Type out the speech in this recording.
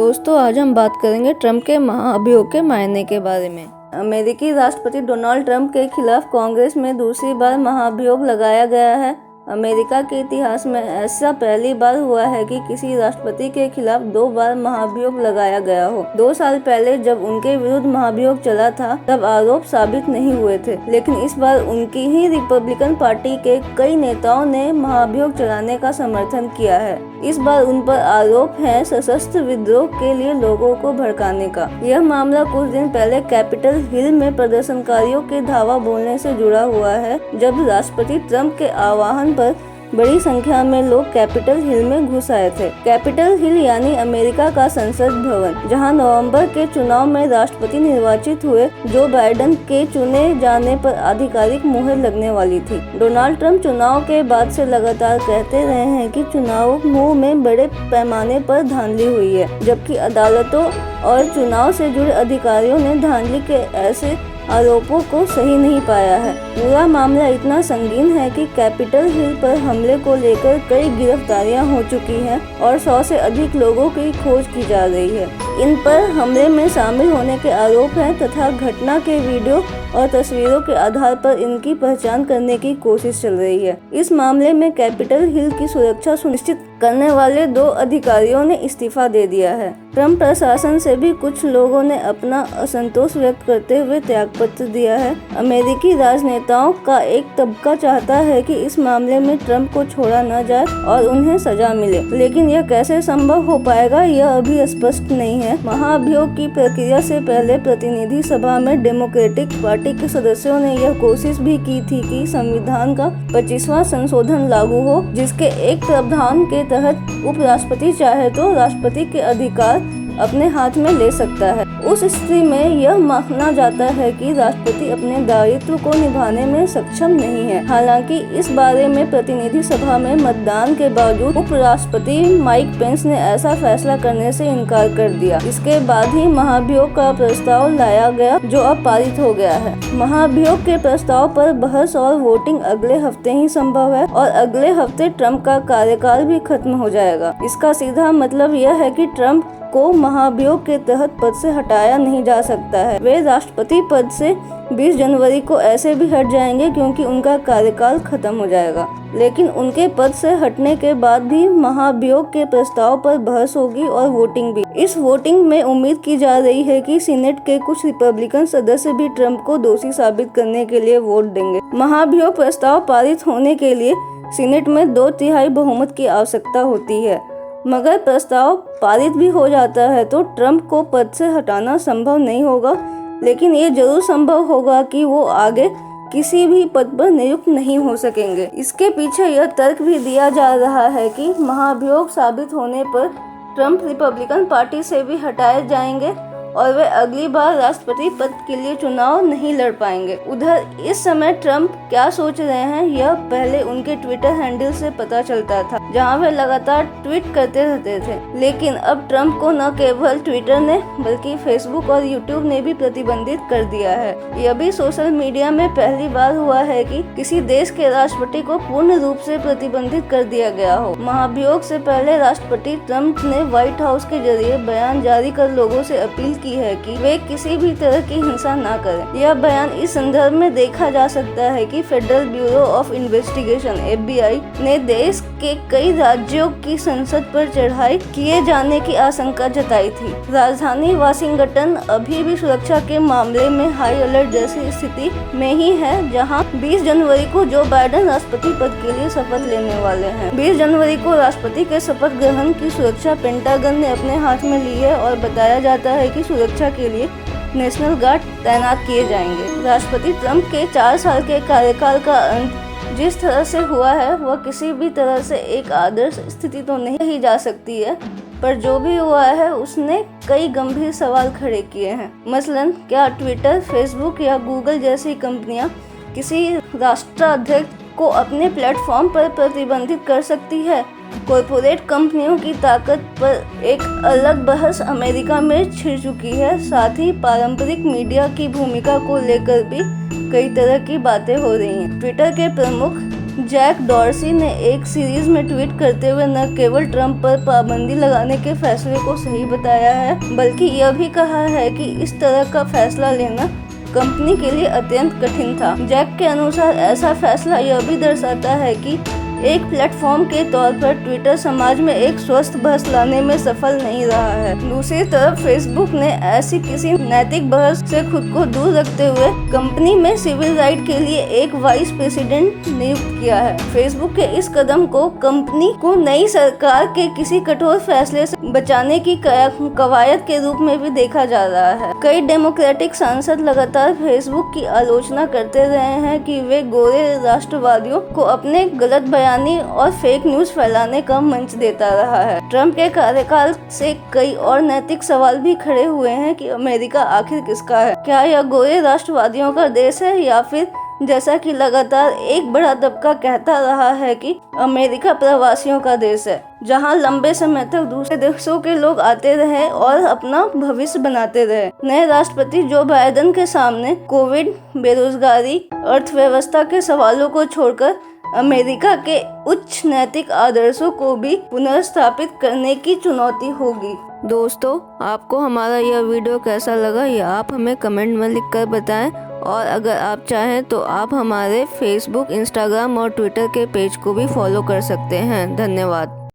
दोस्तों, आज हम बात करेंगे ट्रंप के महाअभियोग के मायने के बारे में। अमेरिकी राष्ट्रपति डोनाल्ड ट्रंप के खिलाफ कांग्रेस में दूसरी बार महाअभियोग लगाया गया है। अमेरिका के इतिहास में ऐसा पहली बार हुआ है कि किसी राष्ट्रपति के खिलाफ 2 बार महाअभियोग लगाया गया हो। 2 साल पहले जब उनके विरुद्ध महाअभियोग चला था तब आरोप साबित नहीं हुए थे, लेकिन इस बार उनकी ही रिपब्लिकन पार्टी के कई नेताओं ने महाअभियोग चलाने का समर्थन किया है। इस बार उन पर आरोप है सशस्त्र विद्रोह के लिए लोगों को भड़काने का। यह मामला कुछ दिन पहले कैपिटल हिल में प्रदर्शनकारियों के धावा बोलने से जुड़ा हुआ है, जब राष्ट्रपति ट्रंप के आह्वान पर बड़ी संख्या में लोग कैपिटल हिल में घुस आए थे। कैपिटल हिल यानी अमेरिका का संसद भवन, जहां नवंबर के चुनाव में राष्ट्रपति निर्वाचित हुए जो बाइडेन के चुने जाने पर आधिकारिक मुहर लगने वाली थी। डोनाल्ड ट्रंप चुनाव के बाद से लगातार कहते रहे हैं कि चुनावों में बड़े पैमाने पर धांधली हुई है, जबकि अदालतों और चुनाव से जुड़े अधिकारियों ने धांधली के ऐसे आरोपों को सही नहीं पाया है। पूरा मामला इतना संगीन है कि कैपिटल हिल पर हमले को लेकर कई गिरफ्तारियां हो चुकी हैं और 100 से अधिक लोगों की खोज की जा रही है। इन पर हमले में शामिल होने के आरोप हैं तथा घटना के वीडियो और तस्वीरों के आधार पर इनकी पहचान करने की कोशिश चल रही है। इस मामले में कैपिटल हिल की सुरक्षा सुनिश्चित करने वाले 2 अधिकारियों ने इस्तीफा दे दिया है। ट्रंप प्रशासन से भी कुछ लोगों ने अपना असंतोष व्यक्त करते हुए त्यागपत्र दिया है। अमेरिकी राजनेताओं का एक तबका चाहता है कि इस मामले में ट्रंप को छोड़ा न जाए और उन्हें सजा मिले, लेकिन यह कैसे संभव हो पाएगा यह अभी स्पष्ट नहीं है। महाअभियोग की प्रक्रिया से पहले प्रतिनिधि सभा में डेमोक्रेटिक पार्टी के सदस्यों ने यह कोशिश भी की थी कि संविधान का 25वां संशोधन लागू हो, जिसके एक प्रावधान के तहत उपराष्ट्रपति चाहे तो राष्ट्रपति के अधिकार अपने हाथ में ले सकता है। उस स्थिति में यह माना जाता है कि राष्ट्रपति अपने दायित्व को निभाने में सक्षम नहीं है। हालांकि इस बारे में प्रतिनिधि सभा में मतदान के बावजूद उपराष्ट्रपति माइक पेंस ने ऐसा फैसला करने से इनकार कर दिया। इसके बाद ही महाअभियोग का प्रस्ताव लाया गया, जो अब पारित हो गया है। महाअभियोग के प्रस्ताव पर बहस और वोटिंग अगले हफ्ते ही संभव है और अगले हफ्ते ट्रंप का कार्यकाल भी खत्म हो जाएगा। इसका सीधा मतलब यह है कि ट्रंप को महाअभियोग के तहत पद से हटाया नहीं जा सकता है। वे राष्ट्रपति पद से 20 जनवरी को ऐसे भी हट जाएंगे क्योंकि उनका कार्यकाल खत्म हो जाएगा, लेकिन उनके पद से हटने के बाद भी महाअभियोग के प्रस्ताव पर बहस होगी और वोटिंग भी। इस वोटिंग में उम्मीद की जा रही है कि सीनेट के कुछ रिपब्लिकन सदस्य भी ट्रंप को दोषी साबित करने के लिए वोट देंगे। महाअभियोग प्रस्ताव पारित होने के लिए सीनेट में 2/3 बहुमत की आवश्यकता होती है, मगर प्रस्ताव पारित भी हो जाता है तो ट्रंप को पद से हटाना संभव नहीं होगा, लेकिन ये जरूर संभव होगा कि वो आगे किसी भी पद पर नियुक्त नहीं हो सकेंगे। इसके पीछे यह तर्क भी दिया जा रहा है कि महाअभियोग साबित होने पर ट्रंप रिपब्लिकन पार्टी से भी हटाए जाएंगे और वे अगली बार राष्ट्रपति पद के लिए चुनाव नहीं लड़ पाएंगे। उधर इस समय ट्रंप क्या सोच रहे हैं यह पहले उनके ट्विटर हैंडल से पता चलता था, जहां वे लगातार ट्वीट करते रहते थे। लेकिन अब ट्रंप को न केवल ट्विटर ने बल्कि फेसबुक और यूट्यूब ने भी प्रतिबंधित कर दिया है। यह भी सोशल मीडिया में पहली बार हुआ है कि किसी देश के राष्ट्रपति को पूर्ण रूप से प्रतिबंधित कर दिया गया हो। महाअभियोग से पहले राष्ट्रपति ट्रंप ने व्हाइट हाउस के जरिए बयान जारी कर लोगों से अपील की है कि वे किसी भी तरह की हिंसा न करें। यह बयान इस संदर्भ में देखा जा सकता है कि federal bureau of investigation (FBI) ने देश के कई राज्यों की संसद पर चढ़ाई किए जाने की आशंका जताई थी। राजधानी वाशिंगटन अभी भी सुरक्षा के मामले में हाई अलर्ट जैसी स्थिति में ही है, जहां 20 जनवरी को जो बाइडेन राष्ट्रपति पद के लिए शपथ लेने वाले हैं। 20 जनवरी को राष्ट्रपति के शपथ ग्रहण की सुरक्षा पेंटागन ने अपने हाथ में ली है और बताया जाता है कि सुरक्षा के लिए नेशनल गार्ड तैनात किए जाएंगे। राष्ट्रपति ट्रंप के 4 साल के कार्यकाल का अंत जिस तरह से हुआ है वह किसी भी तरह से एक आदर्श स्थिति तो नहीं ही जा सकती है, पर जो भी हुआ है उसने कई गंभीर सवाल खड़े किए हैं। मसलन, क्या ट्विटर, फेसबुक या गूगल जैसी कंपनियां किसी राष्ट्राध्यक्ष को अपने प्लेटफॉर्म पर प्रतिबंधित कर सकती है? कॉरपोरेट कंपनियों की ताकत पर एक अलग बहस अमेरिका में छिड़ चुकी है। साथ ही पारंपरिक मीडिया की भूमिका को लेकर भी कई तरह की बातें हो रही हैं। ट्विटर के प्रमुख जैक डॉर्सी ने एक सीरीज में ट्वीट करते हुए न केवल ट्रंप पर पाबंदी लगाने के फैसले को सही बताया है, बल्कि यह भी कहा है कि इस तरह का फैसला लेना कंपनी के लिए अत्यंत कठिन था। जैक के अनुसार ऐसा फैसला यह भी दर्शाता है कि एक प्लेटफॉर्म के तौर पर ट्विटर समाज में एक स्वस्थ बहस लाने में सफल नहीं रहा है। दूसरी तरफ फेसबुक ने ऐसी किसी नैतिक बहस से खुद को दूर रखते हुए कंपनी में सिविल राइट के लिए एक वाइस प्रेसिडेंट नियुक्त किया है। फेसबुक के इस कदम को कंपनी को नई सरकार के किसी कठोर फैसले से बचाने की कवायद के रूप में भी देखा जा रहा है। कई डेमोक्रेटिक सांसद लगातार फेसबुक की आलोचना करते रहे हैं कि वे गोरे राष्ट्रवादियों को अपने गलत बयान और फेक न्यूज फैलाने का मंच देता रहा है। ट्रंप के कार्यकाल से कई और नैतिक सवाल भी खड़े हुए हैं कि अमेरिका आखिर किसका है। क्या यह गोरे राष्ट्रवादियों का देश है या फिर जैसा कि लगातार एक बड़ा तबका कहता रहा है कि अमेरिका प्रवासियों का देश है, जहां लंबे समय तक दूसरे देशों के लोग आते रहे और अपना भविष्य बनाते रहे। नए राष्ट्रपति जो बाइडेन के सामने कोविड, बेरोजगारी, अर्थव्यवस्था के सवालों को छोड़कर अमेरिका के उच्च नैतिक आदर्शों को भी पुनर्स्थापित करने की चुनौती होगी। दोस्तों, आपको हमारा यह वीडियो कैसा लगा यह आप हमें कमेंट में लिखकर बताएं, और अगर आप चाहें तो आप हमारे फेसबुक, इंस्टाग्राम और ट्विटर के पेज को भी फॉलो कर सकते हैं। धन्यवाद।